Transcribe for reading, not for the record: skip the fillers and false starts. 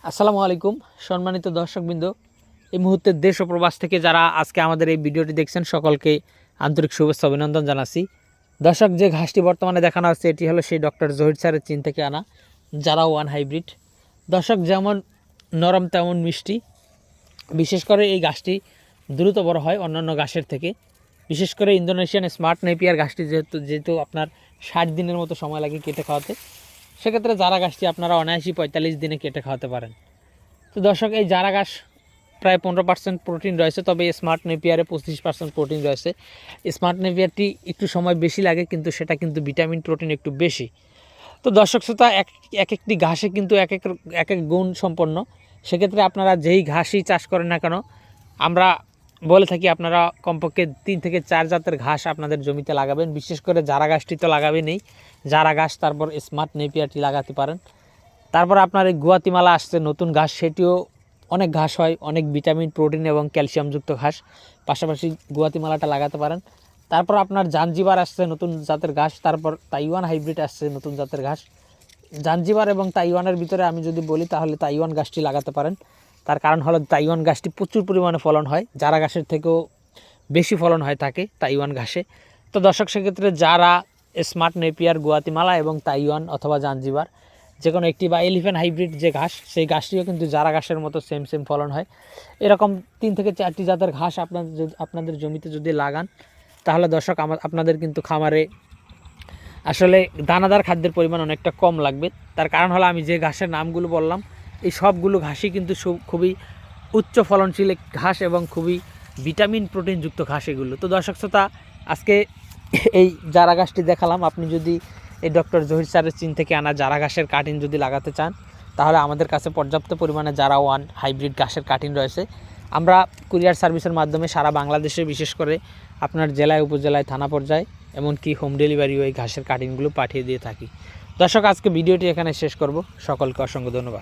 আসসালামু আলাইকুম সম্মানিত দর্শকবৃন্দ, এই মুহূর্তে দেশ ও প্রবাস থেকে যারা আজকে আমাদের এই ভিডিওটি দেখছেন সকলকে আন্তরিক শুভেচ্ছা অভিনন্দন জানাচ্ছি। দর্শক, যে ঘাসটি বর্তমানে দেখানো হচ্ছে এটি হলো সেই ডক্টর জহির স্যারের চীন থেকে আনা জারা ওয়ান হাইব্রিড। দর্শক, যেমন নরম তেমন মিষ্টি। বিশেষ করে এই ঘাসটি দ্রুত বড় হয় অন্যান্য ঘাসের থেকে। বিশেষ করে ইন্দোনেশিয়ান স্মার্ট নেপিয়ার ঘাসটি যেহেতু আপনার 60 দিনের মতো সময় লাগে কেটে খাওয়াতে, সেক্ষেত্রে জারা ঘাসটি আপনারা অনায়াসই 45 দিনে কেটে খাওয়াতে পারেন। তো দর্শক, এই জারা ঘাস প্রায় 15% প্রোটিন রয়েছে, তবে স্মার্ট নেপিয়ারে 25% প্রোটিন রয়েছে। স্মার্ট নেপিয়ারটি একটু সময় বেশি লাগে, কিন্তু সেটা কিন্তু ভিটামিন প্রোটিন একটু বেশি। তো দর্শক শ্রোতা, এক একটি ঘাসে কিন্তু এক এক গুণ সম্পন্ন। সেক্ষেত্রে আপনারা যেই ঘাসই চাষ করেন না কেন, আমরা বলে থাকি আপনারা কমপক্ষে 3 থেকে 4 জাতের ঘাস আপনাদের জমিতে লাগাবেন। বিশেষ করে জারা ঘাসটি তো লাগাবেনই, জারা ঘাস, তারপর স্মার্ট নেপিয়ারটি লাগাতে পারেন। তারপর আপনার এই গুয়াতিমালা আসছে নতুন ঘাস, সেটিও অনেক ঘাস হয়, অনেক ভিটামিন প্রোটিন এবং ক্যালসিয়ামযুক্ত ঘাস, পাশাপাশি গুয়াতিমালাটা লাগাতে পারেন। তারপর আপনার জাঞ্জিবার আসছে নতুন জাতের ঘাস, তারপর তাইওয়ান হাইব্রিড আসছে নতুন জাতের ঘাস। জাঞ্জিবার এবং তাইওয়ানের ভিতরে আমি যদি বলি তাহলে তাইওয়ান ঘাসটি লাগাতে পারেন। তার কারণ হলো তাইওয়ান ঘাসটি প্রচুর পরিমাণে ফলন হয়, জারা ঘাসের থেকেও বেশি ফলন হয় থাকে তাইওয়ান ঘাসে। তো দর্শক, সেক্ষেত্রে যারা স্মার্ট নেপিয়ার, গুয়াতিমালা এবং তাইওয়ান অথবা জাঞ্জিবার যে কোনো একটি, বা এলিফ্যান্ট হাইব্রিড যে ঘাস, সেই ঘাসটিও কিন্তু জারা ঘাসের মতো সেম ফলন হয়। এরকম 3 থেকে 4টি জাতের ঘাস আপনাদের জমিতে যদি লাগান, তাহলে দর্শক আপনাদের কিন্তু খামারে আসলে দানাদার খাদ্যের পরিমাণ অনেকটা কম লাগবে। তার কারণ হলো আমি যে ঘাসের নামগুলো বললাম, এই সবগুলো ঘাসই কিন্তু খুবই উচ্চ ফলনশীল ঘাস এবং খুবই ভিটামিন প্রোটিনযুক্ত ঘাস এগুলো। তো দর্শক শ্রোতা, আজকে এই জারা ঘাসটি দেখালাম। আপনি যদি এই ডক্টর জহির স্যারের চীন থেকে আনা জারা ঘাসের কাটিং যদি লাগাতে চান, তাহলে আমাদের কাছে পর্যাপ্ত পরিমাণে জারা ওয়ান হাইব্রিড ঘাসের কাটিং রয়েছে। আমরা কুরিয়ার সার্ভিসের মাধ্যমে সারা বাংলাদেশে, বিশেষ করে আপনার জেলায়, উপজেলায়, থানা পর্যায়ে, এমনকি হোম ডেলিভারিও এই ঘাসের কাটিংগুলো পাঠিয়ে দিয়ে থাকি। দর্শক, আজকে ভিডিওটি এখানে শেষ করব। সকলকে অসংখ্য ধন্যবাদ।